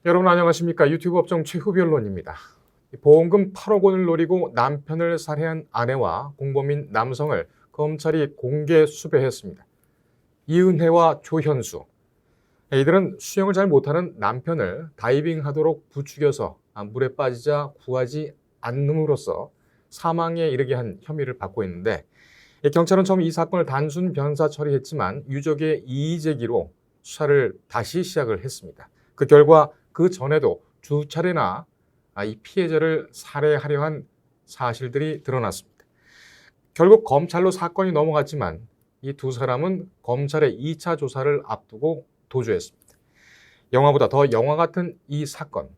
여러분 안녕하십니까? 유튜브 업종 최후 변론입니다. 보험금 8억 원을 노리고 남편을 살해한 아내와 공범인 남성을 검찰이 공개 수배했습니다. 이은혜와 조현수. 이들은 수영을 잘 못하는 남편을 다이빙하도록 부추겨서 물에 빠지자 구하지 않음으로써 사망에 이르게 한 혐의를 받고 있는데, 경찰은 처음 이 사건을 단순 변사 처리했지만 유족의 이의 제기로 수사를 다시 시작을 했습니다. 그 결과 그 전에도 두 차례나 이 피해자를 살해하려 한 사실들이 드러났습니다. 결국 검찰로 사건이 넘어갔지만 이 두 사람은 검찰의 2차 조사를 앞두고 도주했습니다. 영화보다 더 영화 같은 이 사건,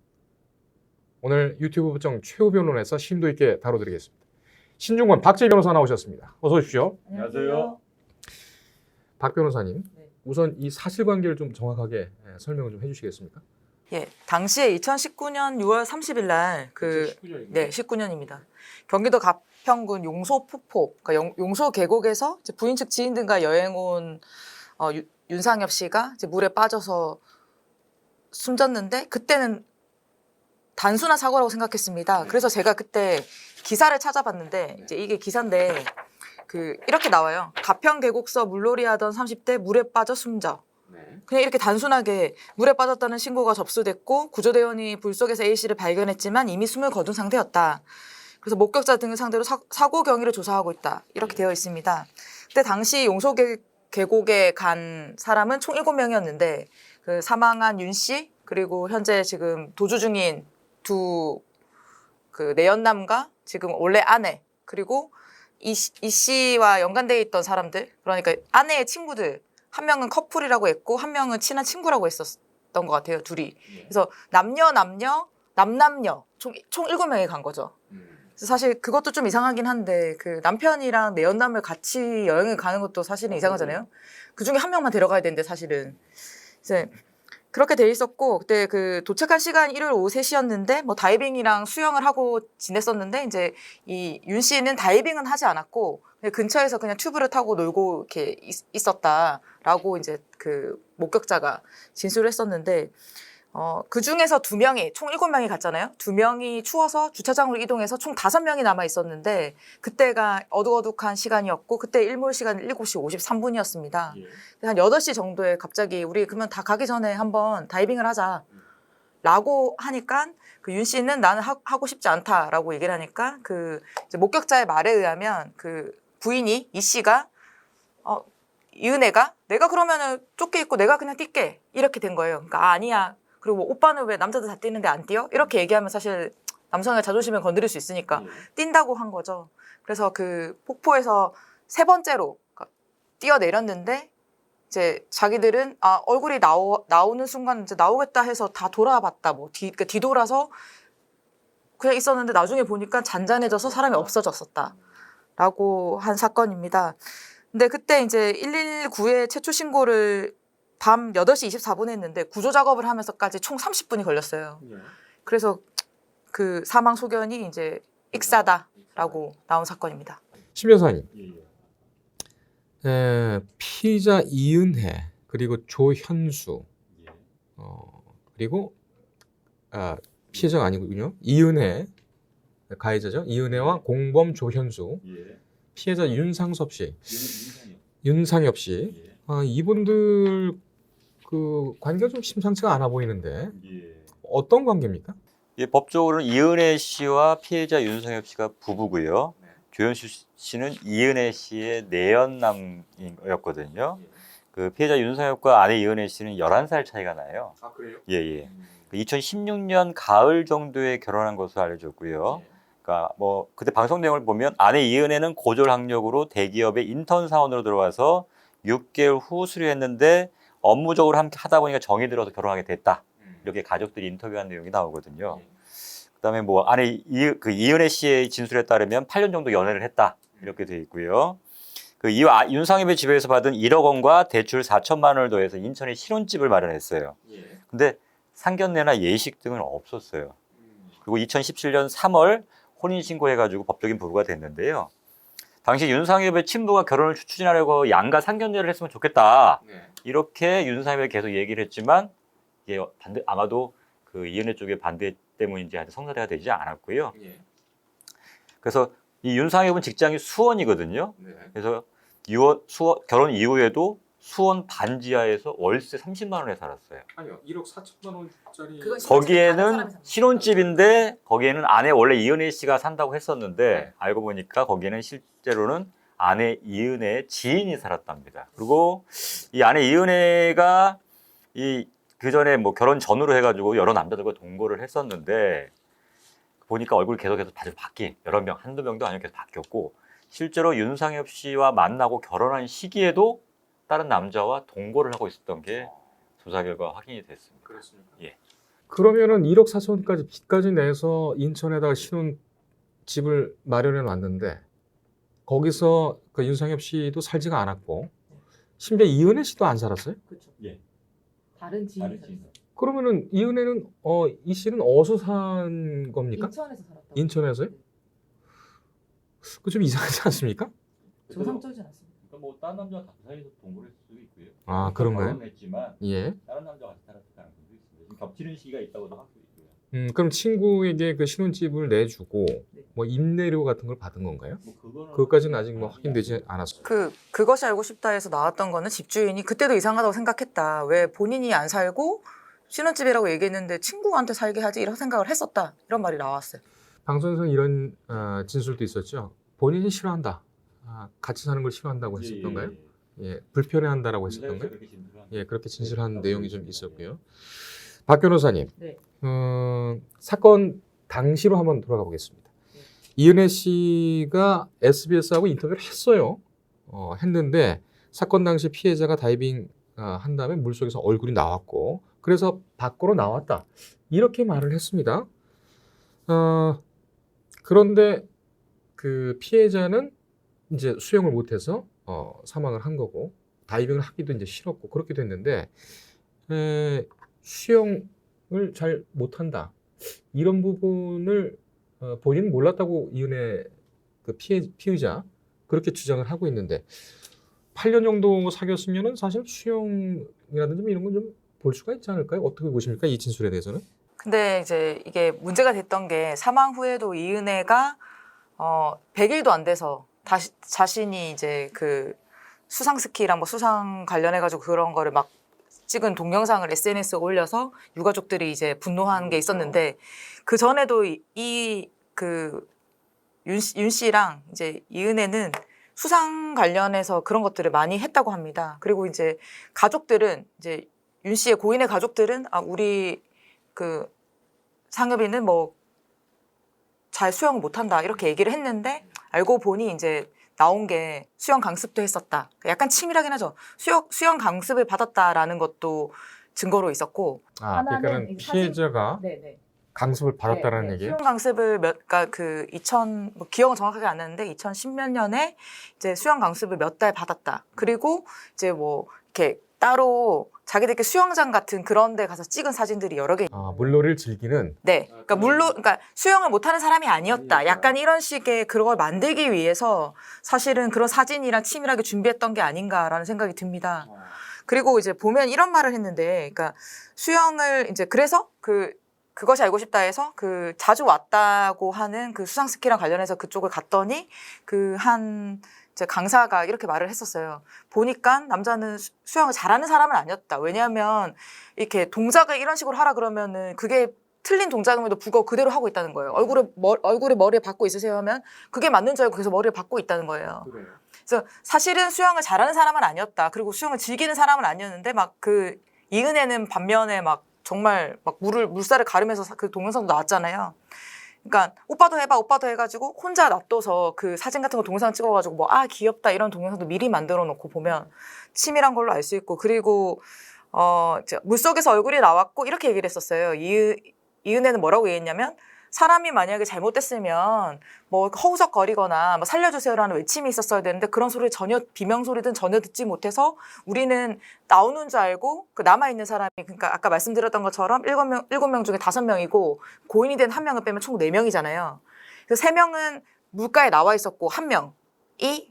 오늘 유튜브 법정 최후 변론에서 심도 있게 다뤄드리겠습니다. 신중권 박재희 변호사 나오셨습니다. 어서 오십시오. 안녕하세요. 박 변호사님, 네. 우선 이 사실관계를 좀 정확하게 설명을 좀 해주시겠습습니까? 예, 당시에 2019년 6월 30일 날 19년입니다. 경기도 가평군 용소폭포, 그러니까 용소 계곡에서 이제 부인 측 지인 등과 여행 온 윤상엽 씨가 이제 물에 빠져서 숨졌는데 그때는 단순한 사고라고 생각했습니다. 그래서 제가 그때 기사를 찾아봤는데 이제 이게 기사인데 이렇게 나와요. 가평 계곡서 물놀이 하던 30대 물에 빠져 숨져. 그냥 이렇게 단순하게 물에 빠졌다는 신고가 접수됐고 구조대원이 물 속에서 A씨를 발견했지만 이미 숨을 거둔 상태였다. 그래서 목격자 등을 상대로 사고 경위를 조사하고 있다. 이렇게 되어 있습니다. 그때 당시 용소 계곡에 간 사람은 총 7명이었는데 그 사망한 윤 씨 그리고 현재 지금 도주 중인 두 내연남과 지금 원래 아내 그리고 이 씨와 연관되어 있던 사람들 그러니까 아내의 친구들 한 명은 커플이라고 했고 한 명은 친한 친구라고 했었던 것 같아요. 둘이. 그래서 남녀 총 7명이 간 거죠. 그래서 사실 그것도 좀 이상하긴 한데 그 남편이랑 내연남을 같이 여행을 가는 것도 사실은 이상하잖아요. 그중에 한 명만 데려가야 되는데 사실은 이제 그렇게 돼 있었고 그때 도착한 시간 일요일 오후 3시였는데 뭐 다이빙이랑 수영을 하고 지냈었는데 이제 이 윤 씨는 다이빙은 하지 않았고 근처에서 그냥 튜브를 타고 놀고 이렇게 있었다라고 이제 목격자가 진술을 했었는데 그 중에서 2명이 총 7명이 갔잖아요. 2명이 추워서 주차장으로 이동해서 총 5명이 남아 있었는데 그때가 어둑어둑한 시간이었고 그때 일몰 시간은 7시 53분이었습니다. 한 8시 정도에 갑자기 우리 그러면 다 가기 전에 한번 다이빙을 하자 라고 하니까 윤 씨는 나는 하고 싶지 않다라고 얘기를 하니까 이제 목격자의 말에 의하면 부인이 이 씨가 이은혜가 내가 그러면은 쫓겨 있고 내가 그냥 뛸게 이렇게 된 거예요. 그러니까 아니야. 그리고 오빠는 왜 남자들 다 뛰는데 안 뛰어? 이렇게 얘기하면 사실 남성의 자존심을 건드릴 수 있으니까 뛴다고 한 거죠. 그래서 폭포에서 3번째로 뛰어내렸는데 이제 자기들은 얼굴이 나오는 순간 이제 나오겠다 해서 다 돌아봤다 그러니까 뒤돌아서 그냥 있었는데 나중에 보니까 잔잔해져서 사람이 없어졌었다라고 한 사건입니다. 근데 그때 이제 119에 최초 신고를 밤 8시 24분에 했는데 구조 작업을 하면서까지 총 30분이 걸렸어요. 그래서 사망 소견이 이제 익사다라고 나온 사건입니다. 심 변호사님, 피의자 이은혜 그리고 조현수 그리고 피해자가 아니군요. 이은혜 가해자죠. 이은혜와 공범 조현수, 피해자 윤상섭 씨, 윤상엽 씨, 이분들 관계가 좀 심상치가 않아 보이는데 어떤 관계입니까? 법적으로는 이은혜 씨와 피해자 윤성엽 씨가 부부고요. 조현수 씨는 이은혜 씨의 내연남이었거든요. 피해자 윤성엽과 아내 이은혜 씨는 11살 차이가 나요. 아, 그래요? 예. 2016년 가을 정도에 결혼한 것으로 알려졌고요. 그러니까 그때 방송 내용을 보면 아내 이은혜는 고졸 학력으로 대기업의 인턴 사원으로 들어와서 6개월 후 수료했는데 업무적으로 함께 하다 보니까 정이 들어서 결혼하게 됐다. 이렇게 가족들이 인터뷰한 내용이 나오거든요. 그다음에 아내 이은혜 씨의 진술에 따르면 8년 정도 연애를 했다. 이렇게 돼 있고요. 윤상엽의 집에서 받은 1억 원과 대출 4천만 원을 더해서 인천에 신혼집을 마련했어요. 근데 상견례나 예식 등은 없었어요. 그리고 2017년 3월 혼인신고해가지고 법적인 부부가 됐는데요. 당시 윤상엽의 친부가 결혼을 추진하려고 양가 상견례를 했으면 좋겠다. 이렇게 윤상엽이 계속 얘기를 했지만 이게 아마도 그 이은혜 쪽의 반대 때문인지 아직 성사대가 되지 않았고요. 예. 그래서 이 윤상엽은 직장이 수원이거든요. 네. 그래서 결혼 이후에도 수원 반지하에서 월세 30만 원에 살았어요. 아니요, 1억 4천만 원짜리. 그건 다른 거기에는 사람이 삽니다. 신혼집인데 거기에는 아내 원래 이은혜 씨가 산다고 했었는데 네. 알고 보니까 거기는 실제로는 아내 이은혜의 지인이 살았답니다. 그리고 이 아내 이은혜가 그 전에 뭐 결혼 전으로 해가지고 여러 남자들과 동거를 했었는데 보니까 얼굴이 계속해서 다시 여러 명, 한두 명도 아니고 계속 바뀌었고 실제로 윤상엽 씨와 만나고 결혼한 시기에도 다른 남자와 동거를 하고 있었던 게 조사 결과 확인이 됐습니다. 그렇습니까? 예. 그러면은 1억 4천까지 빚까지 내서 인천에다가 신혼집을 마련해 놨는데 거기서 그 윤상엽 씨도 살지가 않았고 심지어 이은혜 씨도 안 살았어요? 그렇죠. 예. 다른 지인이 살았어요. 그러면은 이은혜는 이 씨는 어디서 산 겁니까? 인천에서 살았다고. 인천에서요? 그 좀 이상하지 않습니까? 정상적이지 않습니다. 그러니까 뭐 다른 남자가 그 사이에서 동거를 했을 수도 있고요. 아, 그런가요? 결혼했지만 예. 다른 남자가 같이 살았을 가능성도 있습니다. 지금 겹치는 시기가 있다고도 하고 있고요. 그럼 친구에게 그 신혼집을 내주고 네. 뭐 임대료 같은 걸 받은 건가요? 뭐 그거는 그것까지는 아직 뭐 확인되지 않았어요. 그것이 알고 싶다에서 나왔던 거는 집주인이 그때도 이상하다고 생각했다. 왜 본인이 안 살고 신혼집이라고 얘기했는데 친구한테 살게 하지 이런 생각을 했었다. 이런 말이 나왔어요. 방송에서 이런 진술도 있었죠. 본인이 싫어한다. 같이 사는 걸 싫어한다고 했었던가요? 예, 불편해한다라고 했었던가요? 예, 그렇게 진술한 내용이 좀 있었고요. 박 변호사님, 네. 사건 당시로 한번 돌아가 보겠습니다. 네. 이은혜 씨가 SBS하고 인터뷰를 했어요. 했는데 사건 당시 피해자가 다이빙 한 다음에 물속에서 얼굴이 나왔고 그래서 밖으로 나왔다. 이렇게 말을 했습니다. 그런데 그 피해자는 이제 수영을 못해서 사망을 한 거고 다이빙을 하기도 이제 싫었고 그렇게 됐는데 수영을 잘 못한다 이런 부분을 본인은 몰랐다고 이은혜 그 피의자 그렇게 주장을 하고 있는데 8년 정도 사귀었으면은 사실 수영이라든지 뭐 이런 건 좀 볼 수가 있지 않을까요? 어떻게 보십니까? 이 진술에 대해서는? 근데 이제 이게 문제가 됐던 게 사망 후에도 이은혜가 100일도 안 돼서 다시 자신이 이제 그 수상 스키랑 뭐 수상 관련해 가지고 그런 거를 막 찍은 동영상을 SNS에 올려서 유가족들이 이제 분노한 게 있었는데 그 전에도 윤 씨랑 이제 이은혜는 수상 관련해서 그런 것들을 많이 했다고 합니다. 그리고 이제 가족들은 이제 윤 씨의 고인의 가족들은 우리 그 상엽이는 뭐 잘 수영을 못한다 이렇게 얘기를 했는데 알고 보니 이제 나온 게 수영 강습도 했었다. 약간 치밀하긴 하죠. 수영 강습을 받았다라는 것도 증거로 있었고 그러니까는 하나는 피해자가 네네. 강습을 받았다는 네, 네. 얘기예요? 수영 강습을 뭐 기억은 정확하게 안 나는데 2010몇 년에 이제 수영 강습을 몇 달 받았다. 그리고 이제 뭐 이렇게 따로 자기들끼리 수영장 같은 그런 데 가서 찍은 사진들이 여러 개 물놀이를 즐기는 네. 그러니까 수영을 못하는 사람이 아니었다. 약간 이런 식의 그걸 만들기 위해서 사실은 그런 사진이랑 치밀하게 준비했던 게 아닌가라는 생각이 듭니다. 그리고 이제 보면 이런 말을 했는데, 그러니까 수영을 이제 그래서 그것이 알고 싶다 해서 그 자주 왔다고 하는 그 수상 스키랑 관련해서 그쪽을 갔더니 이제 강사가 이렇게 말을 했었어요. 보니까 남자는 수영을 잘하는 사람은 아니었다. 왜냐하면 이렇게 동작을 이런 식으로 하라 그러면은 그게 틀린 동작임에도 불구하고 그대로 하고 있다는 거예요. 얼굴에 머리에 박고 있으세요 하면 그게 맞는 줄 알고 계속 머리에 박고 있다는 거예요. 그래서 사실은 수영을 잘하는 사람은 아니었다. 그리고 수영을 즐기는 사람은 아니었는데 막 그 이은혜는 반면에 막 정말 막 물살을 가르면서 그 동영상도 나왔잖아요. 그러니까 오빠도 해가지고 혼자 놔둬서 그 사진 같은 거 동영상 찍어가지고 뭐 귀엽다 이런 동영상도 미리 만들어 놓고 보면 치밀한 걸로 알 수 있고 그리고 물속에서 얼굴이 나왔고 이렇게 얘기를 했었어요. 이은혜는 뭐라고 얘기했냐면 사람이 만약에 잘못됐으면 뭐 허우적거리거나 뭐 살려주세요라는 외침이 있었어야 되는데 그런 소리 전혀 비명소리든 전혀 듣지 못해서 우리는 나오는 줄 알고 그 남아있는 사람이 그러니까 아까 말씀드렸던 것처럼 7명 중에 5명이고 고인이 된 1명을 빼면 총 4명이잖아요. 그래서 3명은 물가에 나와 있었고 1명이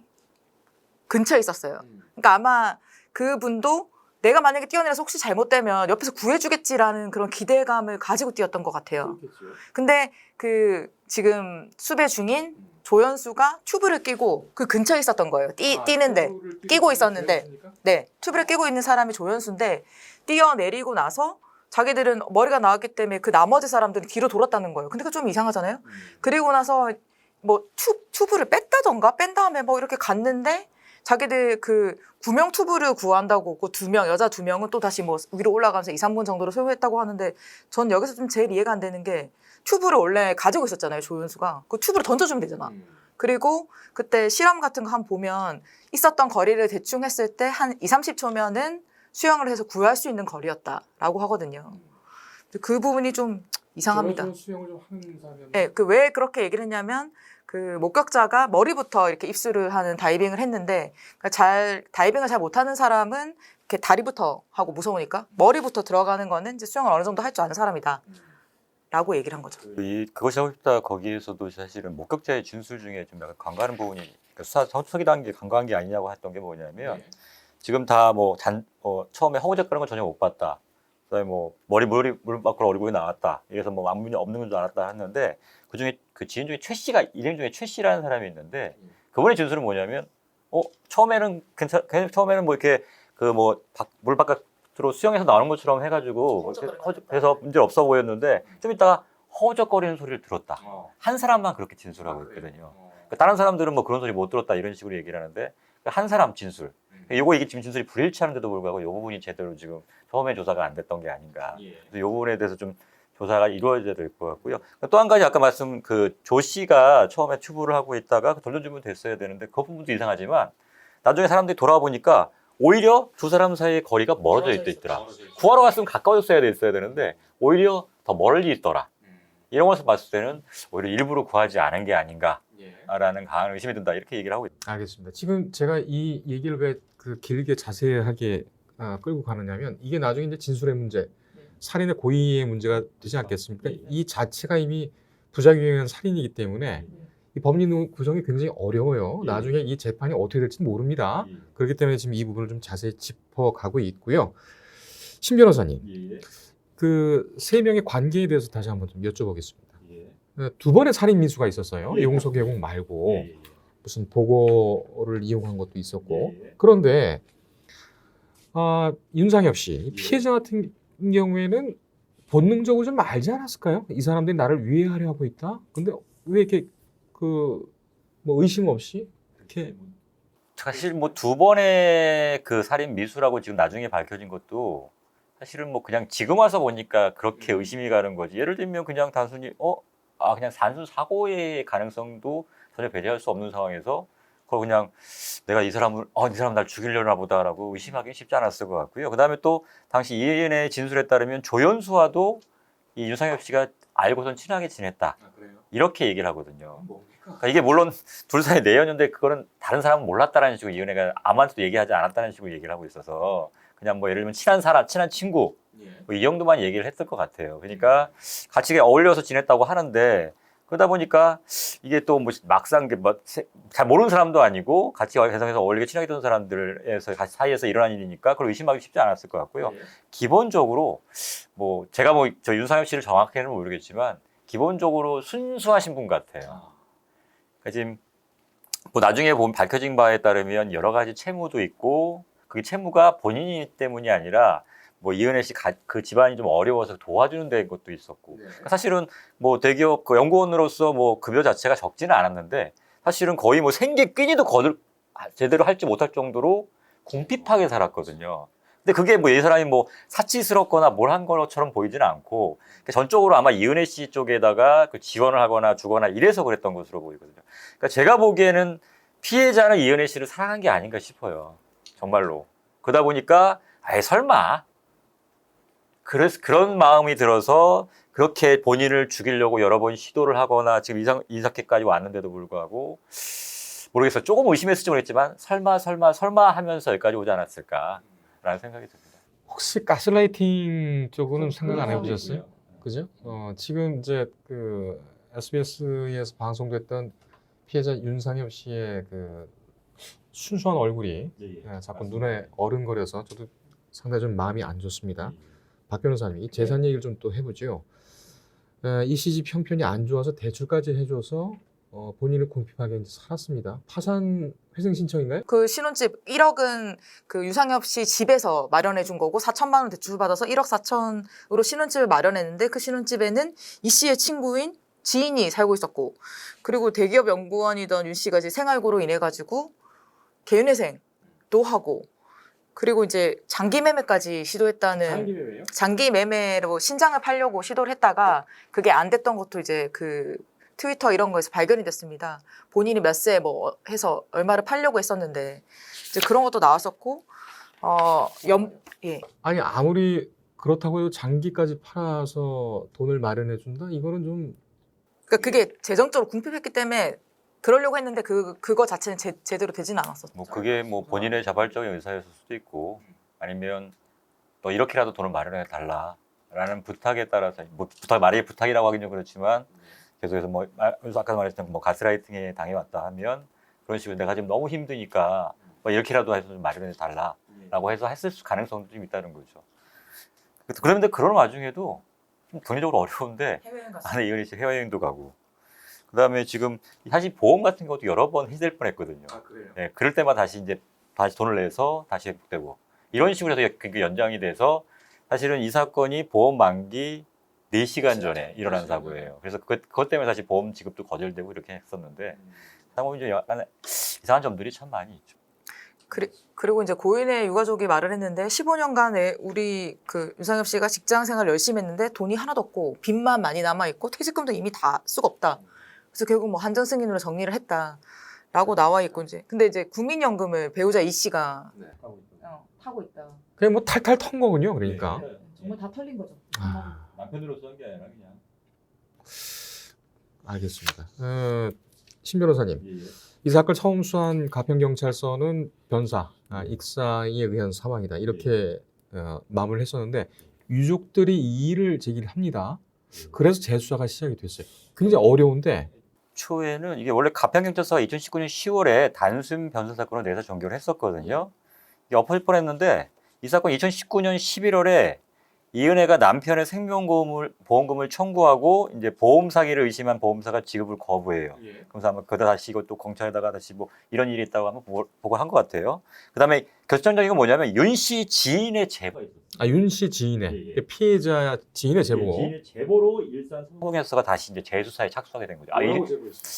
근처에 있었어요. 그러니까 아마 그분도 내가 만약에 뛰어내려서 혹시 잘못되면 옆에서 구해주겠지라는 그런 기대감을 가지고 뛰었던 것 같아요. 근데 그 지금 수배 중인 조연수가 튜브를 끼고 그 근처에 있었던 거예요. 뛰는데 끼고 있었는데, 네, 튜브를 끼고 있는 사람이 조연수인데 뛰어내리고 나서 자기들은 머리가 나왔기 때문에 그 나머지 사람들은 뒤로 돌았다는 거예요. 근데 그거 좀 이상하잖아요. 그리고 나서 뭐 튜브를 뺀다던가 뺀 다음에 뭐 이렇게 갔는데 자기들 그 구명 튜브를 구한다고 그 여자 2명은 또 다시 뭐 위로 올라가면서 2, 3분 정도로 소요했다고 하는데 전 여기서 좀 제일 이해가 안 되는 게 튜브를 원래 가지고 있었잖아요, 조연수가. 그 튜브를 던져주면 되잖아. 그리고 그때 실험 같은 거 한번 보면 있었던 거리를 대충 했을 때 한 2, 30초면은 수영을 해서 구할 수 있는 거리였다라고 하거든요. 그 부분이 좀 이상합니다. 수영을 좀 하는 사람이었나? 네, 그 왜 그렇게 얘기를 했냐면 그 목격자가 머리부터 이렇게 입수를 하는 다이빙을 했는데 그러니까 다이빙을 잘 못하는 사람은 이렇게 다리부터 하고 무서우니까 머리부터 들어가는 거는 이제 수영을 어느 정도 할 줄 아는 사람이다. 라고 얘기를 한 거죠. 그것이 하고 싶다 거기에서도 사실은 목격자의 진술 중에 좀 약간 간과하는 부분이 그러니까 수사 초기 단계 간과한 게 아니냐고 했던 게 뭐냐면 지금 다 처음에 허우적거리는 건 전혀 못 봤다. 그다음에 뭐 물 밖으로 얼굴이 나왔다. 이래서 뭐 아무 문제 없는 건 줄 알았다 했는데 그 중에 그 지인 중에 이름 중에 최 씨라는 사람이 있는데 그분의 진술은 뭐냐면 처음에는 처음에는 뭐 이렇게 그 뭐 물 바깥으로 수영해서 나오는 것처럼 해가지고 그래서 문제 없어 보였는데 좀 이따가 허우적거리는 소리를 들었다. 한 사람만 그렇게 진술하고 있거든요. 그러니까 다른 사람들은 뭐 그런 소리 못 들었다 이런 식으로 얘기를 하는데 한 사람 진술. 이게 지금 진술이 불일치하는데도 불구하고 이 부분이 제대로 지금 처음에 조사가 안 됐던 게 아닌가. 그래서 이 부분에 대해서 좀 조사가 이루어져야 될 것 같고요. 또 한 가지 아까 말씀 조 씨가 처음에 튜브를 하고 있다가 돌려주면 됐어야 되는데 그 부분도 이상하지만 나중에 사람들이 돌아와 보니까 오히려 두 사람 사이의 거리가 멀어져 있더라. 구하러 갔으면 가까워졌어야 됐어야 되는데 오히려 더 멀리 있더라. 이런 것을 봤을 때는 오히려 일부러 구하지 않은 게 아닌가라는 강한 의심이 든다. 이렇게 얘기를 하고 있습니다. 알겠습니다. 지금 제가 이 얘기를 왜 그 길게 자세하게 끌고 가느냐면 이게 나중에 이제 진술의 문제, 살인의 고의의 문제가 되지 않겠습니까? 이 자체가 이미 부작용한 살인이기 때문에 이 법리 구성이 굉장히 어려워요. 나중에 이 재판이 어떻게 될지 모릅니다. 그렇기 때문에 지금 이 부분을 좀 자세히 짚어가고 있고요. 신 변호사님, 그 세 명의 관계에 대해서 다시 한번 좀 여쭤보겠습니다. 두 번의 살인 미수가 있었어요. 용서 계곡 말고 무슨 보고를 이용한 것도 있었고. 그런데 윤상엽 씨 피해자 같은 경우에는 본능적으로 좀 알지 않았을까요? 이 사람들이 나를 위해하려 하고 있다. 근데 왜 이렇게 뭐 의심 없이 이렇게 사실 뭐 두 번의 그 살인 미수라고 지금 나중에 밝혀진 것도 사실은 뭐 그냥 지금 와서 보니까 그렇게 의심이 가는 거지. 예를 들면 그냥 단순히 그냥 단순 사고의 가능성도 전혀 배제할 수 없는 상황에서 그걸 그냥 내가 이 사람 날 죽이려나 보다라고 의심하기 쉽지 않았을 것 같고요. 그다음에 또 당시 이은의 진술에 따르면 조연수와도 이 윤상엽 씨가 알고선 친하게 지냈다. 이렇게 얘기를 하거든요. 그러니까 이게 물론 둘 사이 내연인데 그거는 다른 사람은 몰랐다라는 식으로 이은혜가 아무한테도 얘기하지 않았다는 식으로 얘기를 하고 있어서 그냥 뭐 예를 들면 친한 친구 뭐 이 정도만 얘기를 했을 것 같아요. 그러니까 같이 어울려서 지냈다고 하는데 그러다 보니까 이게 또 뭐 막상 잘 모르는 사람도 아니고 같이 개성해서 어울리게 친하게 된 사람들에서 사이에서 일어난 일이니까 그걸 의심하기 쉽지 않았을 것 같고요. 기본적으로 뭐 제가 저 윤상엽 씨를 정확히는 모르겠지만 기본적으로 순수하신 분 같아요. 그러니까 지금 뭐 나중에 보면 밝혀진 바에 따르면 여러 가지 채무도 있고 그 채무가 본인이 때문이 아니라 뭐 이은혜 씨 그 집안이 좀 어려워서 도와주는 데 것도 있었고 그러니까 사실은 뭐 대기업 그 연구원으로서 뭐 급여 자체가 적지는 않았는데 사실은 거의 뭐 생계 끼니도 제대로 할지 못할 정도로 궁핍하게 살았거든요. 근데 그게 뭐 이 사람이 뭐 사치스럽거나 뭘 한 것처럼 보이지는 않고 전적으로 아마 이은혜 씨 쪽에다가 그 지원을 하거나 주거나 이래서 그랬던 것으로 보이거든요. 그러니까 제가 보기에는 피해자는 이은혜 씨를 사랑한 게 아닌가 싶어요. 정말로. 그러다 보니까 설마 그래서 그런 마음이 들어서 그렇게 본인을 죽이려고 여러 번 시도를 하거나 지금 이사케까지 왔는데도 불구하고 모르겠어요. 조금 의심했을지 모르겠지만 설마 하면서 여기까지 오지 않았을까라는 생각이 듭니다. 혹시 가스라이팅 쪽으로는 생각 안 해보셨어요? 그죠? 지금 이제 그 SBS에서 방송됐던 피해자 윤상엽 씨의 그 순수한 얼굴이 자꾸 눈에 어른거려서 저도 상당히 좀 마음이 안 좋습니다. 박 변호사님, 이 재산 얘기를 좀 또 해보죠. 이 시집 형편이 안 좋아서 대출까지 해줘서 본인을 궁핍하게 이제 살았습니다. 파산 회생 신청인가요? 그 신혼집 1억은 그 유상엽 씨 집에서 마련해 준 거고 4천만 원 대출 받아서 1억 4천으로 신혼집을 마련했는데 그 신혼집에는 이 씨의 친구인 지인이 살고 있었고 그리고 대기업 연구원이던 윤 씨가 이제 생활고로 인해 가지고 개인회생도 하고 그리고 이제 장기 매매까지 시도했다는 장기 매매로 신장을 팔려고 시도를 했다가 그게 안 됐던 것도 이제 그 트위터 이런 거에서 발견이 됐습니다. 본인이 몇 세 뭐 해서 얼마를 팔려고 했었는데 이제 그런 것도 나왔었고 예. 아니 아무리 그렇다고 해도 장기까지 팔아서 돈을 마련해 준다? 이거는 좀 그러니까 그게 재정적으로 궁핍했기 때문에 그러려고 했는데 그거 자체는 제대로 되진 않았었죠. 뭐 그게 뭐 본인의 자발적인 의사였을 수도 있고 아니면 너 이렇게라도 돈을 마련해 달라라는 부탁에 따라서 뭐 말이 부탁이라고 하긴 좀 그렇지만 계속해서 뭐 아까 말했던 뭐 가스라이팅에 당해왔다 하면 그런 식으로 내가 지금 너무 힘드니까 뭐 이렇게라도 해서 좀 마련해 달라라고 해서 했을 가능성도 좀 있다는 거죠. 그런데 그런 와중에도 좀 돈리적으로 어려운데 해외여행 갔어요. 안에 이은희 씨 해외여행도 가고 그다음에 지금 사실 보험 같은 것도 여러 번 해지될 뻔했거든요. 그래요? 네, 그럴 때마다 다시 돈을 내서 다시 회복되고 이런 식으로 해서 그게 연장이 돼서 사실은 이 사건이 보험 만기 4시간 전에 일어난 사고예요. 그래서 그것 때문에 사실 보험 지급도 거절되고 이렇게 했었는데 상호이 좀 약간 이상한 점들이 참 많이 있죠. 그리고 이제 고인의 유가족이 말을 했는데 15년간 우리 그 유상엽 씨가 직장 생활 열심히 했는데 돈이 하나도 없고 빚만 많이 남아 있고 퇴직금도 이미 다 쓰고 없다. 그래서 결국 뭐 한전 승인으로 정리를 했다라고 나와 있고 이제 근데 이제 국민연금을 배우자 이 씨가 타고 있다. 그냥 뭐 탈탈 턴 거군요. 그러니까. 정말 다 털린 거죠. 아, 남편으로서 한 게 아니라 그냥. 알겠습니다. 신 변호사님, 이 사건을 처음 수사한 가평경찰서는 변사, 익사에 의한 사망이다 이렇게 마무리를 했었는데 유족들이 이의를 제기를 합니다. 그래서 재수사가 시작이 됐어요. 굉장히 어려운데 초에는 이게 원래 가평경찰서가 2019년 10월에 단순 변사 사건으로 내사 종결을 했었거든요. 이게 엎어질 뻔했는데 이 사건 2019년 11월에 이은혜가 남편의 생명보험금을 청구하고 이제 보험 사기를 의심한 보험사가 지급을 거부해요. 그래서 아마 그다 다시 이것도 검찰에다가 다시 뭐 이런 일이 있다고 한번 보고를 한 것 같아요. 그다음에 결정적인 건 뭐냐면 윤 씨 지인의 제보가 있었어요. 윤 씨 지인의 피해자 지인의 제보. 지인의 제보로 일산 성공했어가 다시 이제 재수사에 착수하게 된 거죠.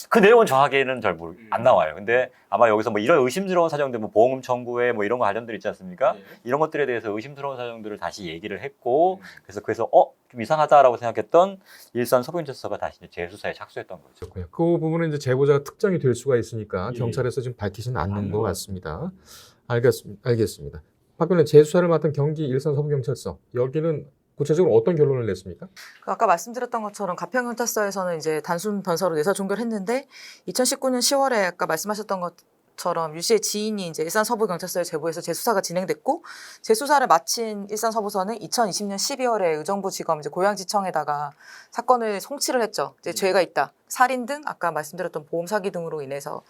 그 내용은 정확히는 잘 안 나와요. 근데 아마 여기서 뭐 이런 의심스러운 사정들, 뭐 보험금 청구에 뭐 이런 거 관련들 있지 않습니까? 이런 것들에 대해서 의심스러운 사정들을 다시 얘기를 했고, 그래서 좀 이상하다라고 생각했던 일산 서부경찰서가 다시 이제 재수사에 착수했던 거죠. 그 부분은 이제 제보자가 특정이 될 수가 있으니까 경찰에서 지금 밝히지는 않는 것 같습니다. 알겠습니다. 박 변호사님, 재수사를 맡은 경기 일산 서부경찰서 여기는 구체적으로 어떤 결론을 냈습니까? 아까 말씀드렸던 것처럼 가평경찰서에서는 이제 단순 변사로 내사 종결했는데 2019년 10월에 아까 말씀하셨던 것처럼 유 씨의 지인이 이제 일산 서부경찰서에 제보해서 재수사가 진행됐고 재수사를 마친 일산 서부서는 2020년 12월에 의정부지검 이제 고양지청에다가 사건을 송치를 했죠. 이제 죄가 있다. 살인 등 아까 말씀드렸던 보험 사기 등으로 인해서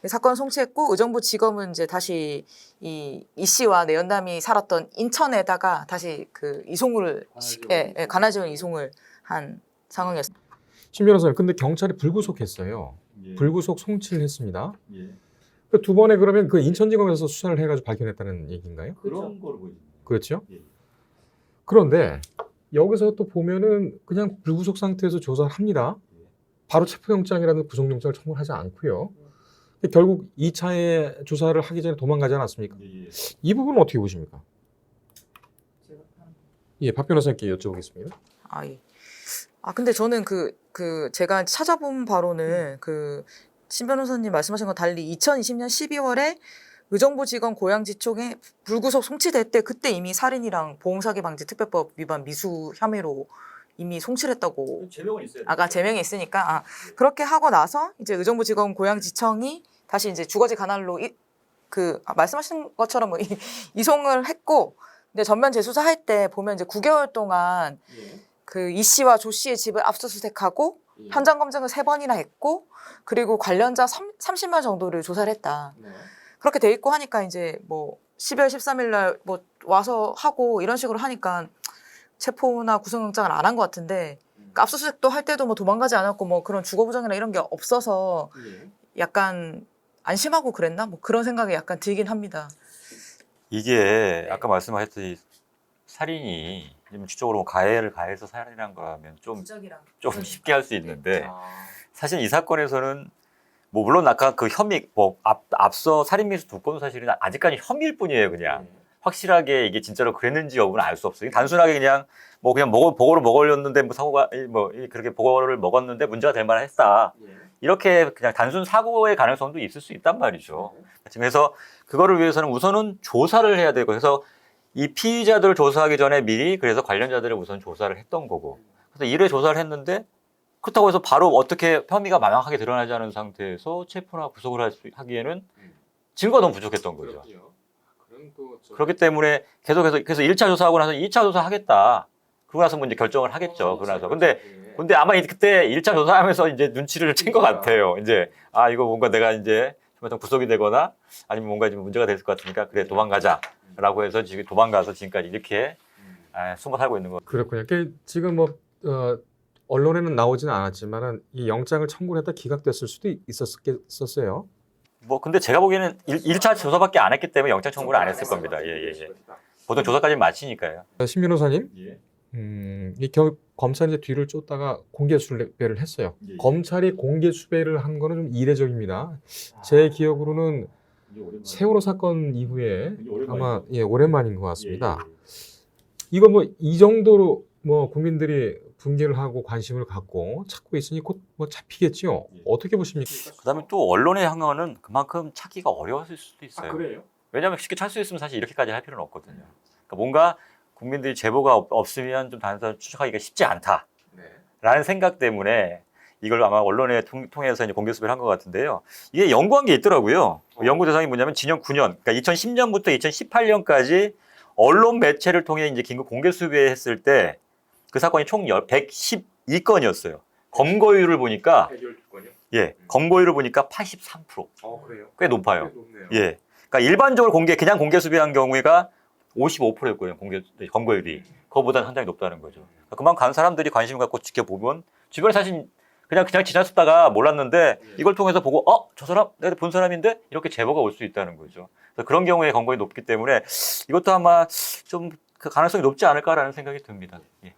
사건을 송치했고 의정부지검은 이제 다시 이 씨와 내연남이 살았던 인천에다가 다시 그 이송을 관할지원 이송을 한 상황이었습니다. 신 변호사님, 근데 경찰이 불구속했어요. 불구속 송치를 했습니다. 그 두 번에 그러면 그 인천지검에서 수사를 해가지고 발견했다는 얘기인가요? 그런 거로 보입니다. 그렇죠? 그런데 여기서 또 보면은 그냥 불구속 상태에서 조사를 합니다. 바로 체포영장이라는 구속영장을 청구하지 않고요. 결국 2차에 조사를 하기 전에 도망가지 않았습니까? 이 부분은 어떻게 보십니까? 박 변호사님께 여쭤보겠습니다. 근데 저는 제가 찾아본 바로는 신 변호사님 말씀하신 건 달리 2020년 12월에 의정부지검 고양지청에 불구속 송치될 때 그때 이미 살인이랑 보험사기 방지 특별법 위반 미수 혐의로 이미 송치를 했다고. 제명은 있어요. 제명이 있으니까 그렇게 하고 나서 이제 의정부지검 고양지청이 다시 이제 주거지 관할로 말씀하신 것처럼 이송을 했고, 근데 전면 재수사할 때 보면 이제 9개월 동안 이 씨와 조 씨의 집을 압수수색하고 현장 검증을 3번이나 했고, 그리고 관련자 30명 정도를 조사를 했다. 그렇게 돼 있고 하니까 이제 뭐 12월 13일 날 뭐 와서 하고 이런 식으로 하니까 체포나 구속영장을 안 한 것 같은데 그러니까 압수수색도 할 때도 뭐 도망가지 않았고 뭐 그런 주거부정이나 이런 게 없어서 약간 안심하고 그랬나? 뭐 그런 생각이 약간 들긴 합니다. 이게 아까 말씀하셨듯이 살인이 주적으로 뭐 가해를 가해서 살인한 거라면 좀 쉽게 할 수 있는데 사실 이 사건에서는 뭐 물론 아까 그 혐의 뭐 앞서 살인 미수 2건 사실은 아직까지 혐의일 뿐이에요. 그냥 확실하게 이게 진짜로 그랬는지 여부는 알 수 없어요. 단순하게 그냥 뭐 그냥 보고를 먹으려는데 뭐 사고가 뭐 그렇게 보고를 먹었는데 문제가 될 만했다. 이렇게 그냥 단순 사고의 가능성도 있을 수 있단 말이죠. 그래서 그거를 위해서는 우선은 조사를 해야 되고 그래서 이 피의자들을 조사하기 전에 미리 그래서 관련자들을 우선 조사를 했던 거고 그래서 1회 조사를 했는데 그렇다고 해서 바로 어떻게 혐의가 명확하게 드러나지 않은 상태에서 체포나 구속을 하기에는 증거가 너무 부족했던 거죠. 그렇기 때문에 계속해서 그래서 1차 조사하고 나서 2차 조사 하겠다. 그러고 나서 뭐 이제 결정을 하겠죠. 그러고 나서. 근데 아마 그때 1차 조사하면서 이제 눈치를 챈 것 같아요. 이제 이거 뭔가 내가 이제 좀 구속이 되거나 아니면 뭔가 좀 문제가 될 것 같으니까 그래 도망가자라고 해서 지금 도망가서 지금까지 이렇게 숨어 살고 있는 거. 그렇군요. 지금 뭐 언론에는 나오지는 않았지만은 이 영장을 청구를 했다 기각됐을 수도 있었겠었어요. 뭐 근데 제가 보기에는 1차 조사밖에 안 했기 때문에 영장 청구를 안 했을 겁니다. 예. 보통 조사까지 마치니까요. 신 변호사님, 검찰이 이제 뒤를 쫓다가 공개 수배를 했어요. 검찰이 공개 수배를 한 거는 좀 이례적입니다. 제 기억으로는 세월호 사건 이후에 아마 오랜만인 것 같습니다. 이거 뭐 이 정도로 뭐 국민들이 분개를 하고 관심을 갖고 찾고 있으니 곧 뭐 잡히겠지요. 어떻게 보십니까? 그다음에 또 언론의 향언은 그만큼 찾기가 어려웠을 수도 있어요. 그래요? 왜냐하면 쉽게 찾을 수 있으면 사실 이렇게까지 할 필요는 없거든요. 그러니까 뭔가 국민들이 제보가 없으면 좀 단서 추적하기가 쉽지 않다라는 생각 때문에 이걸 아마 언론에 통해서 이제 공개 수배를 한 것 같은데요. 이게 연구한 게 있더라고요. 연구 대상이 뭐냐면 진영 9년, 그러니까 2010년부터 2018년까지 언론 매체를 통해 이제 긴급 공개 수배했을 때 그 사건이 총 112건이었어요. 검거율을 보니까 검거율을 보니까 83%. 그래요? 꽤 높아요. 높네요. 예. 그러니까 일반적으로 그냥 공개 수배한 경우가 55%였고요. 검거율이. 그거보다는 상당히 높다는 거죠. 그만큼 사람들이 관심을 갖고 지켜보면 주변에 사실 그냥 지나쳤다가 몰랐는데 이걸 통해서 보고 저 사람 내가 본 사람인데 이렇게 제보가 올 수 있다는 거죠. 그래서 그런 경우에 검거율이 높기 때문에 이것도 아마 좀 그 가능성이 높지 않을까라는 생각이 듭니다. 예.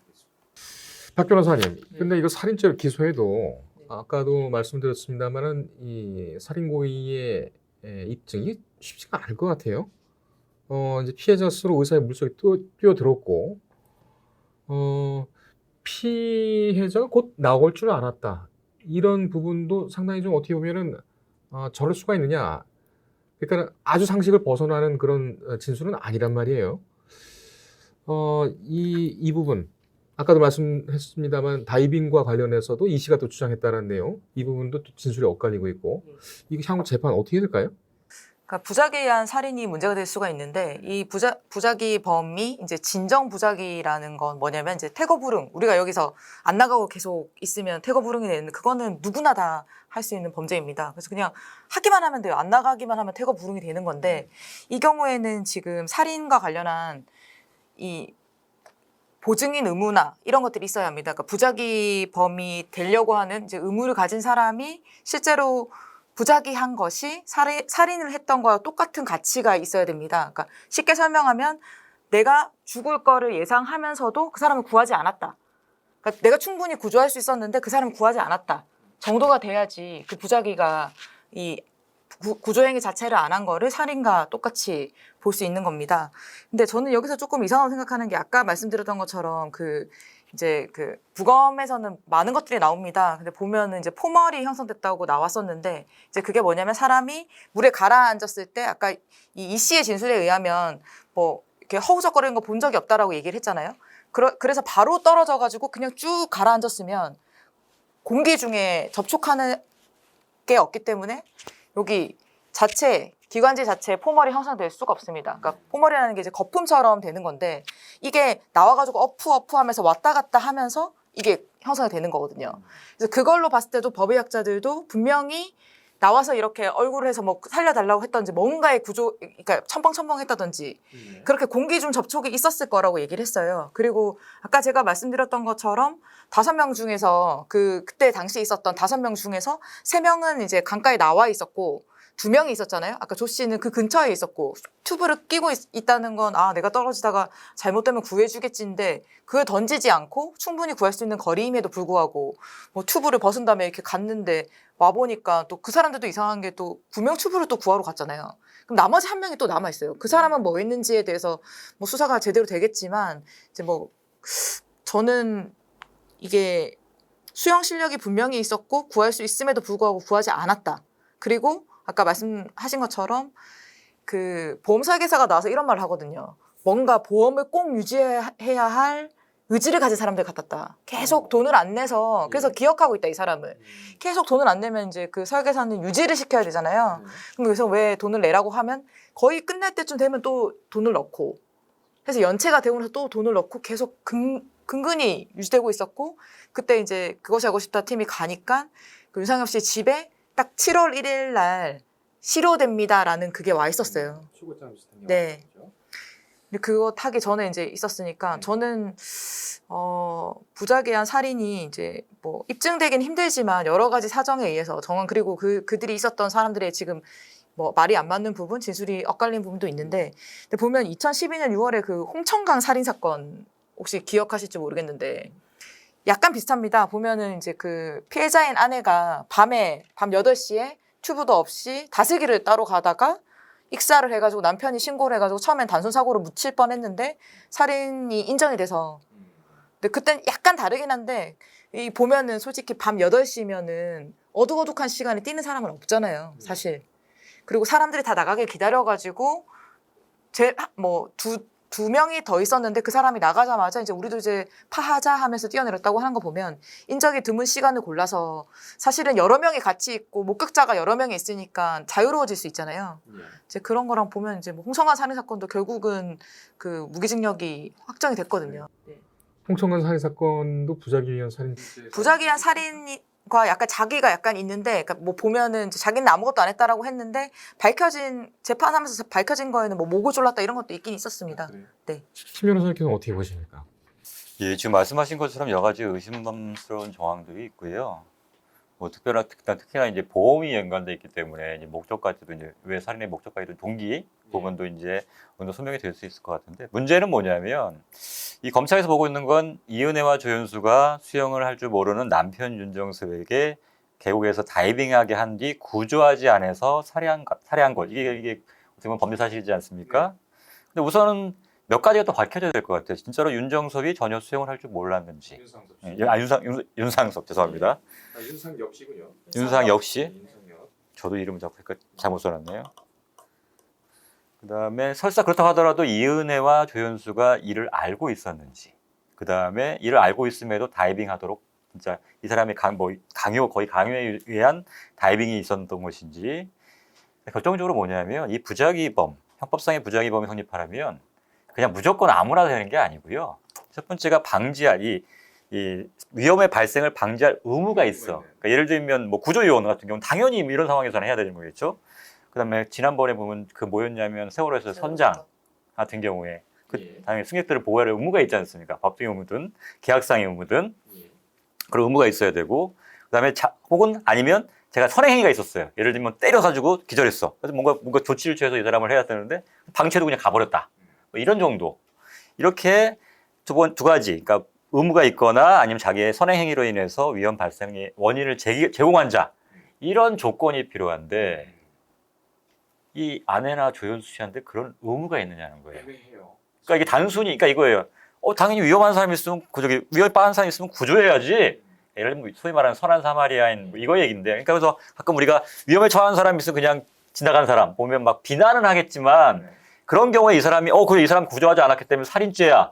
박 변호사님, 근데 이거 살인죄를 기소해도 아까도 말씀드렸습니다만은 이 살인 고의의 입증이 쉽지가 않을 것 같아요. 이제 피해자 스스로 의사의 물속에 뛰어들었고, 피해자가 곧 나올 줄 알았다. 이런 부분도 상당히 좀 어떻게 보면은 저럴 수가 있느냐. 그러니까 아주 상식을 벗어나는 그런 진술은 아니란 말이에요. 이 부분. 아까도 말씀했습니다만 다이빙과 관련해서도 이 씨가 또 주장했다는 내용, 이 부분도 또 진술이 엇갈리고 있고 이게 향후 재판 어떻게 될까요? 그러니까 부작위에 의한 살인이 문제가 될 수가 있는데 이 부작위 범위 이제 진정 부작위라는 건 뭐냐면 이제 퇴거불응 우리가 여기서 안 나가고 계속 있으면 퇴거불응이 되는 그거는 누구나 다 할 수 있는 범죄입니다. 그래서 그냥 하기만 하면 돼요. 안 나가기만 하면 퇴거불응이 되는 건데 이 경우에는 지금 살인과 관련한 이 보증인 의무나 이런 것들이 있어야 합니다. 그러니까 부작위 범이 되려고 하는 이제 의무를 가진 사람이 실제로 부작위한 것이 살인을 했던 거와 똑같은 가치가 있어야 됩니다. 그러니까 쉽게 설명하면 내가 죽을 거를 예상하면서도 그 사람을 구하지 않았다. 그러니까 내가 충분히 구조할 수 있었는데 그 사람을 구하지 않았다. 정도가 돼야지 그 부작위가 이 구조행위 자체를 안 한 거를 살인과 똑같이 볼 수 있는 겁니다. 근데 저는 여기서 조금 이상하다고 생각하는 게 아까 말씀드렸던 것처럼 이제 부검에서는 많은 것들이 나옵니다. 근데 보면은 이제 포멀이 형성됐다고 나왔었는데 이제 그게 뭐냐면 사람이 물에 가라앉았을 때 아까 이 씨의 진술에 의하면 뭐 이렇게 허우적거리는 거 본 적이 없다라고 얘기를 했잖아요. 그래서 바로 떨어져 가지고 그냥 쭉 가라앉았으면 공기 중에 접촉하는 게 없기 때문에 여기 기관지 자체에 포멀이 형성될 수가 없습니다. 그러니까 포멀이라는 게 이제 거품처럼 되는 건데 이게 나와가지고 어프 하면서 왔다 갔다 하면서 이게 형성이 되는 거거든요. 그래서 그걸로 봤을 때도 법의학자들도 분명히 나와서 이렇게 얼굴을 해서 뭐 살려달라고 했던지 뭔가의 구조, 그러니까 첨벙첨벙했다든지 그렇게 공기 중 접촉이 있었을 거라고 얘기를 했어요. 그리고 아까 제가 말씀드렸던 것처럼 5명 중에서 그때 당시 있었던 5명 중에서 3명은 이제 강가에 나와 있었고 2명이 있었잖아요. 아까 조 씨는 그 근처에 있었고 튜브를 끼고 있다는 건 아, 내가 떨어지다가 잘못되면 구해주겠지인데 그걸 던지지 않고 충분히 구할 수 있는 거리임에도 불구하고 뭐 튜브를 벗은 다음에 이렇게 갔는데 와보니까 또 그 사람들도 이상한 게 또 분명 튜브를 또 구하러 갔잖아요. 그럼 나머지 1명이 또 남아있어요. 그 사람은 뭐 했는지에 대해서 뭐 수사가 제대로 되겠지만 이제 뭐 저는 이게 수영 실력이 분명히 있었고 구할 수 있음에도 불구하고 구하지 않았다. 그리고 아까 말씀하신 것처럼 그 보험 설계사가 나와서 이런 말을 하거든요. 뭔가 보험을 꼭 유지해야 할 의지를 가진 사람들 같았다. 계속 돈을 안 내서 그래서 기억하고 있다 이 사람을. 계속 돈을 안 내면 이제 그 설계사는 유지를 시켜야 되잖아요. 그래서 왜 돈을 내라고 하면 거의 끝날 때쯤 되면 또 돈을 넣고 그래서 연체가 되고 나서 또 돈을 넣고 계속 근근히 유지되고 있었고 그때 이제 그것이 알고 싶다 팀이 가니까 그 윤상엽 씨 집에 딱 7월 1일 날 실효됩니다라는 그게 와 있었어요. 추고장 비슷한 네. 근데 그거 타기 전에 이제 있었으니까 저는 부작위한 살인이 이제 뭐 입증되긴 힘들지만 여러 가지 사정에 의해서 정황 그리고 그들이 있었던 사람들의 지금 뭐 말이 안 맞는 부분, 진술이 엇갈린 부분도 있는데 근데 보면 2012년 6월에 그 홍천강 살인 사건 혹시 기억하실지 모르겠는데 약간 비슷합니다. 보면은 이제 그 피해자인 아내가 밤 8시에 튜브도 없이 다슬기를 따러 가다가 익사를 해가지고 남편이 신고를 해가지고 처음엔 단순 사고로 묻힐 뻔했는데 살인이 인정이 돼서 근데 그땐 약간 다르긴 한데 이 보면은 솔직히 밤 8시면은 어둑어둑한 시간에 뛰는 사람은 없잖아요 사실. 그리고 사람들이 다 나가길 기다려가지고 두 명이 더 있었는데 그 사람이 나가자마자 이제 우리도 이제 파하자 하면서 뛰어내렸다고 하는 거 보면 인적이 드문 시간을 골라서 사실은 여러 명이 같이 있고 목격자가 여러 명이 있으니까 자유로워질 수 있잖아요. 이제 그런 거랑 보면 이제 뭐 홍성한 살인 사건도 결국은 그 무기징역이 확정이 됐거든요. 네. 홍천간 살인 사건도 부작위한 살인. 부작위한 살인과 약간 자기가 약간 있는데, 그러니까 뭐 보면은 이제 자기는 아무것도 안 했다라고 했는데 재판하면서 밝혀진 거에는 뭐 모고 졸랐다 이런 것도 있긴 있었습니다. 네. 심 변호사님께서는 어떻게 보십니까? 예, 지금 말씀하신 것처럼 여러 가지 의심스러운 정황들이 있고요. 뭐 특히나 이제 보험이 연관돼 있기 때문에 이제 목적까지도 이제 왜 살인의 목적까지도 동기 부분도 이제 어느 정도 소명이 될 수 있을 것 같은데 문제는 뭐냐면 이 검찰에서 보고 있는 건 이은혜와 조연수가 수영을 할 줄 모르는 남편 윤정수에게 계곡에서 다이빙하게 한 뒤 구조하지 않아서 살해한 것 이게 어떻게 보면 범죄 사실이지 않습니까? 근데 우선은 몇 가지가 또 밝혀져야 될 것 같아요. 진짜로 윤정섭이 전혀 수영을 할 줄 몰랐는지. 윤상섭 죄송합니다. 윤상엽 씨군요. 윤상엽 씨. 저도 이름을 자꾸 잘못 써놨네요. 그다음에 설사 그렇다고 하더라도 이은혜와 조연수가 이를 알고 있었는지. 그다음에 이를 알고 있음에도 다이빙하도록 진짜 이 사람이 거의 강요에 의한 다이빙이 있었던 것인지. 결정적으로 뭐냐면 이 부작위범, 형법상의 부작위범이 성립하려면 그냥 무조건 아무나 되는 게 아니고요. 첫 번째가 방지할 이 위험의 발생을 방지할 의무가 있어. 그러니까 예를 들면 뭐 구조요원 같은 경우는 당연히 이런 상황에서는 해야 되는 거겠죠. 그다음에 지난번에 보면 그 뭐였냐면 세월호에서 선장 같은 경우에 당연히 승객들을 보호할 의무가 있지 않습니까? 법적인 의무든 계약상의 의무든 그런 의무가 있어야 되고 그다음에 혹은 아니면 제가 선행행위가 있었어요. 예를 들면 때려가지고 기절했어. 그래서 뭔가 조치를 취해서 이 사람을 해야 되는데 방치해도 그냥 가버렸다. 뭐 이런 정도. 이렇게 두 가지. 그러니까 의무가 있거나 아니면 자기의 선행행위로 인해서 위험 발생의 원인을 제공한 자. 이런 조건이 필요한데 이 아내나 조연수 씨한테 그런 의무가 있느냐는 거예요. 그러니까 이게 단순히 그러니까 이거예요. 당연히 위험한 사람이 있으면 위험한 사람이 있으면 구조해야지. 예를 들면 소위 말하는 선한 사마리아인 뭐 이거 얘기인데 그러니까 그래서 가끔 우리가 위험에 처한 사람이 있으면 그냥 지나간 사람 보면 막 비난은 하겠지만 그런 경우에 이 사람이 그래 이 사람 구조하지 않았기 때문에 살인죄야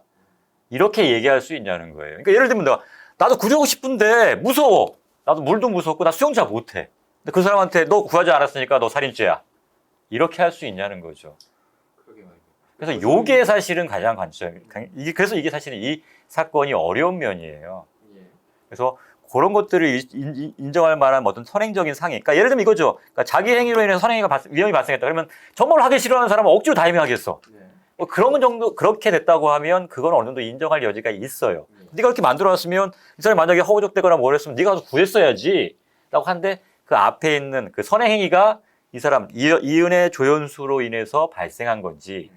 이렇게 얘기할 수 있냐는 거예요. 그러니까 예를 들면 나도 구조하고 싶은데 무서워. 나도 물도 무섭고 나 수영 잘 못해. 근데 그 사람한테 너 구하지 않았으니까 너 살인죄야. 이렇게 할 수 있냐는 거죠. 그래서 이게 사실은 가장 관점. 그래서 이게 사실은 이 사건이 어려운 면이에요. 그래서 그런 것들을 인정할 만한 어떤 선행적인 상해. 그러니까 예를 들면 이거죠. 그러니까 자기 행위로 인해서 선행위가 위험이 발생했다. 그러면 정말 하기 싫어하는 사람은 억지로 다이빙 하겠어. 뭐 그런 정도 그렇게 됐다고 하면 그건 어느 정도 인정할 여지가 있어요. 네가 그렇게 만들어놨으면 이 사람이 만약에 허우적대거나 뭘 했으면 네가 가서 구했어야지 라고 하는데 그 앞에 있는 그 선행행위가 이 사람 이은혜 조연수로 인해서 발생한 건지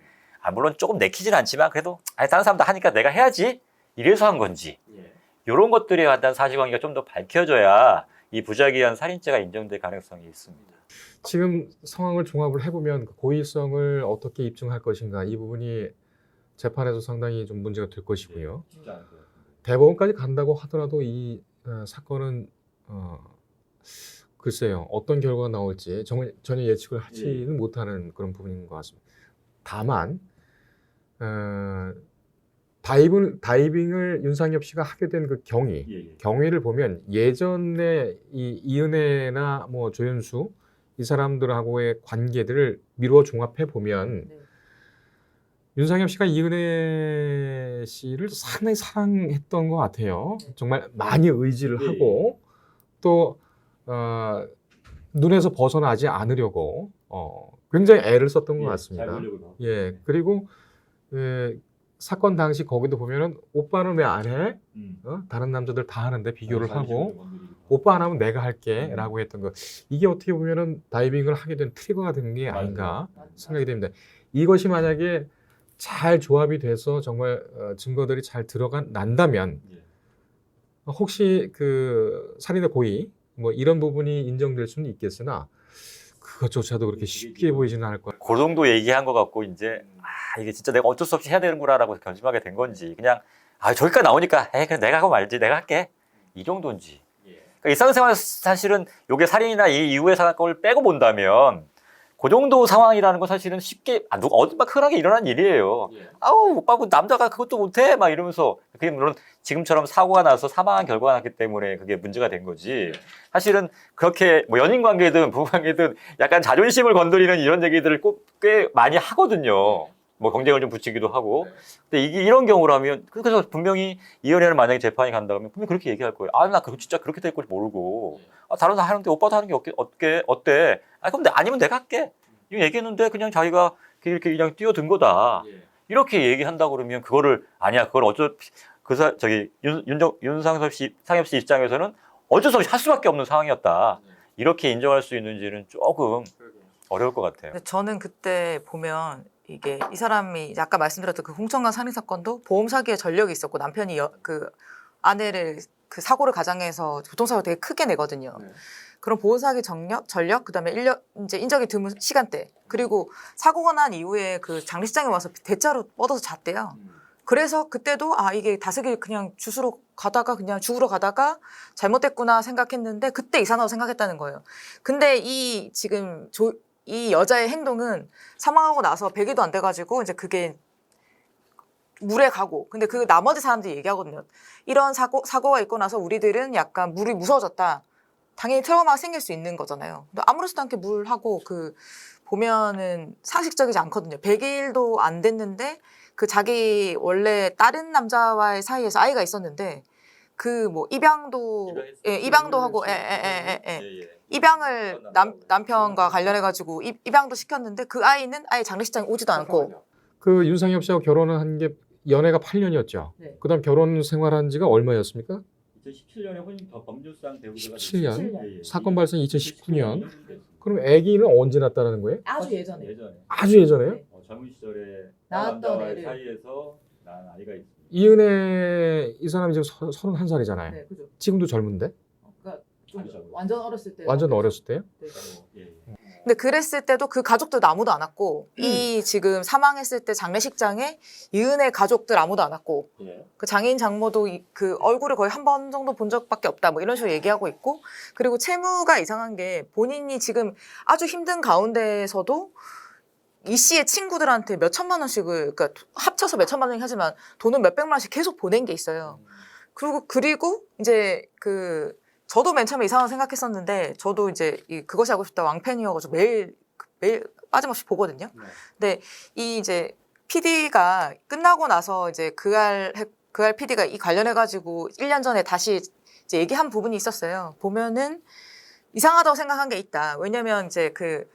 물론 조금 내키진 않지만 그래도 다른 사람도 하니까 내가 해야지 이래서 한 건지 이런 것들에 관한 사실관계가 좀 더 밝혀져야 이 부작위한 살인죄가 인정될 가능성이 있습니다. 지금 상황을 종합을 해보면 그 고의성을 어떻게 입증할 것인가 이 부분이 재판에서 상당히 좀 문제가 될 것이고요. 대법원까지 간다고 하더라도 이 사건은 글쎄요 어떤 결과가 나올지 정말 전혀 예측을 하지는 못하는 그런 부분인 것 같습니다. 다만 다이빙을 윤상엽 씨가 하게 된 그 경위를 보면 예전에 이 이은혜나 뭐 조연수 이 사람들하고의 관계들을 미루어 종합해 보면 네. 윤상엽 씨가 이은혜 씨를 상당히 사랑했던 것 같아요. 정말 많이 의지를 하고 또 눈에서 벗어나지 않으려고 굉장히 애를 썼던 것 같습니다. 예, 그리고 사건 당시 거기도 보면은 오빠는 왜 안 해? 다른 남자들 다 하는데 비교를 하고 오빠 안 하면 내가 할게라고 했던 거 이게 어떻게 보면은 다이빙을 하게 된 트리거가 된 게 아닌가 생각이 됩니다. 이것이 만약에 잘 조합이 돼서 정말 증거들이 잘 난다면 혹시 그 살인의 고의 뭐 이런 부분이 인정될 수는 있겠으나 그것조차도 그렇게 쉽게 보이지는 않을 것 같아요. 그 정도 얘기한 것 같고 이제 이게 진짜 내가 어쩔 수 없이 해야 되는구나라고 결심하게 된 건지 그냥 저기까지 나오니까 그냥 내가 하고 말지 내가 할게 이 정도인지. 그러니까 일상생활 사실은 이게 살인이나 이 이후의 사건을 빼고 본다면 그 정도 상황이라는 건 사실은 쉽게 어디 막 흔하게 일어난 일이에요. 아우 오빠 그 남자가 그것도 못해 막 이러면서 그게 물론 지금처럼 사고가 나서 사망한 결과가 났기 때문에 그게 문제가 된 거지. 사실은 그렇게 뭐 연인 관계든 부부 관계든 약간 자존심을 건드리는 이런 얘기들을 꼭 꽤 많이 하거든요. 뭐 경쟁을 좀 붙이기도 하고. 근데 이게 이런 경우라면 그래서 분명히 이연애는 만약에 재판이 간다면 분명히 그렇게 얘기할 거예요. 나 그거 진짜 그렇게 될 걸 모르고 다른 사람 하는데 오빠도 하는 게 어때? 그럼 아니면 내가 할게. 이거 얘기했는데 그냥 자기가 이렇게 그냥 뛰어든 거다. 이렇게 얘기한다 그러면 그거를 아니야. 그걸 윤상엽 씨 입장에서는 어쩔 수 없이 할 수밖에 없는 상황이었다. 이렇게 인정할 수 있는지는 조금 어려울 것 같아요. 근데 저는 그때 보면 이게 이 사람이 아까 말씀드렸던 그 홍천간 살인 사건도 보험 사기에 전력이 있었고 남편이 그 아내를 그 사고를 가장해서 교통사고 되게 크게 내거든요. 그런 보험 사기 전력 그다음에 이제 인적이 드문 시간대 그리고 사고가 난 이후에 그 장례식장에 와서 대자로 뻗어서 잤대요. 그래서 그때도 이게 다슬기 그냥 그냥 죽으러 가다가 잘못됐구나 생각했는데 그때 이상하다고 생각했다는 거예요. 근데 지금 이 여자의 행동은 사망하고 나서 100일도 안 돼가지고 이제 그게 물에 가고 근데 그 나머지 사람들이 얘기하거든요. 이런 사고가 있고 나서 우리들은 약간 물이 무서워졌다. 당연히 트라우마가 생길 수 있는 거잖아요. 근데 아무렇지도 않게 물하고 보면은 상식적이지 않거든요. 100일도 안 됐는데 그 자기 원래 다른 남자와의 사이에서 아이가 있었는데 그 뭐 입양도 하고 입양을 남편과 관련해가지고 입양도 시켰는데 그 아이는 아예 장례식장에 오지도 않고 그 윤상엽 씨하고 결혼을 한 게 연애가 8년이었죠. 네. 그다음 결혼 생활한 지가 얼마였습니까? 2017년에 혼인 법률상 배우자가 17년. 사건 발생 2019년. 그럼 아기는 언제 낳았다는 거예요? 아주 예전에. 아주 예전에요? 네. 젊은 시절에 낳았던 애를. 사이에서 낳은 아이가 있습니다. 이은혜 이 사람이 지금 31살이잖아요. 네, 그죠. 지금도 젊은데? 그러니까 좀 완전 어렸을 때. 완전 어렸을 때요? 네. 근데 그랬을 때도 그 가족들도 아무도 안 왔고 이 지금 사망했을 때 장례식장에 이은혜 가족들 아무도 안 왔고 그 장인 장모도 그 얼굴을 거의 한 번 정도 본 적밖에 없다 뭐 이런 식으로 얘기하고 있고 그리고 채무가 이상한 게 본인이 지금 아주 힘든 가운데서도 이 씨의 친구들한테 몇 천만 원씩을 그러니까 합쳐서 몇 천만 원씩 하지만 돈은 몇 백만 원씩 계속 보낸 게 있어요. 그리고 이제 저도 맨 처음에 이상하게 생각했었는데 저도 이제 그것이 하고 싶다 왕팬이어가지고 매일 빠짐없이 보거든요. 근데 이제 PD가 끝나고 나서 이제 그날 그 PD가 이 관련해가지고 1년 전에 다시 이제 얘기한 부분이 있었어요. 보면은 이상하다고 생각한 게 있다. 왜냐면 이제 그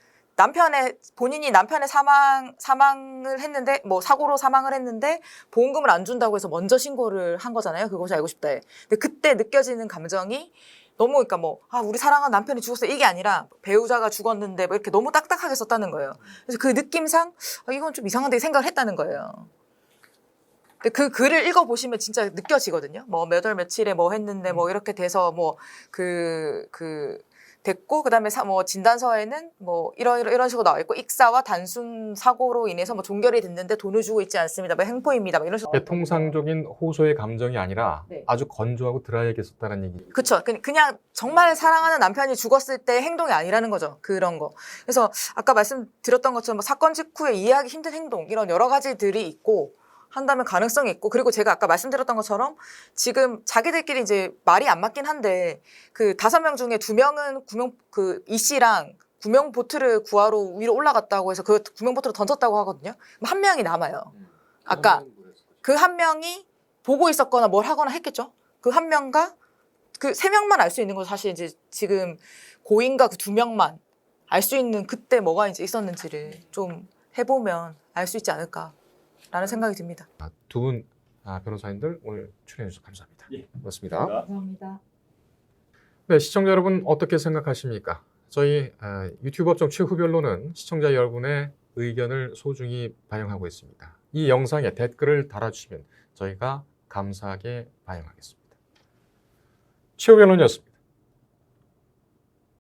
본인이 남편의 사망을 했는데, 뭐 사고로 사망을 했는데 보험금을 안 준다고 해서 먼저 신고를 한 거잖아요. 그것이 알고 싶다에. 근데 그때 느껴지는 감정이 너무, 그러니까 뭐, 우리 사랑하는 남편이 죽었어. 이게 아니라 배우자가 죽었는데 뭐 이렇게 너무 딱딱하게 썼다는 거예요. 그래서 그 느낌상 이건 좀 이상한데 생각을 했다는 거예요. 근데 그 글을 읽어보시면 진짜 느껴지거든요. 뭐 몇 월 며칠에 뭐 했는데 뭐 이렇게 돼서 뭐 됐고, 그 다음에 뭐 진단서에는 뭐 이런 식으로 나와 있고, 익사와 단순 사고로 인해서 뭐 종결이 됐는데 돈을 주고 있지 않습니다. 뭐 횡포입니다. 뭐 이런 식으로. 통상적인 호소의 감정이 아니라 네. 아주 건조하고 드라이하게 썼다는 얘기. 그쵸. 그냥 정말 사랑하는 남편이 죽었을 때 행동이 아니라는 거죠. 그런 거. 그래서 아까 말씀드렸던 것처럼 뭐 사건 직후에 이해하기 힘든 행동, 이런 여러 가지들이 있고, 한다면 가능성이 있고, 그리고 제가 아까 말씀드렸던 것처럼 지금 자기들끼리 이제 말이 안 맞긴 한데, 그 5명 중에 2명은 이 씨랑 구명 보트를 구하러 위로 올라갔다고 해서 그 구명 보트를 던졌다고 하거든요. 그럼 한 명이 남아요. 아까 그 한 명이 보고 있었거나 뭘 하거나 했겠죠. 그 한 명과 그 3명만 알 수 있는 건 사실 이제 지금 고인과 그 2명만 알 수 있는 그때 뭐가 이제 있었는지를 좀 해보면 알 수 있지 않을까라는 생각이 듭니다. 두 분 변호사님들 오늘 출연해 주셔서 감사합니다. 예. 고맙습니다. 감사합니다. 네, 시청자 여러분 어떻게 생각하십니까? 저희 유튜브 업종 최후 변론은 시청자 여러분의 의견을 소중히 반영하고 있습니다. 이 영상에 댓글을 달아주시면 저희가 감사하게 반영하겠습니다. 최후 변론이었습니다.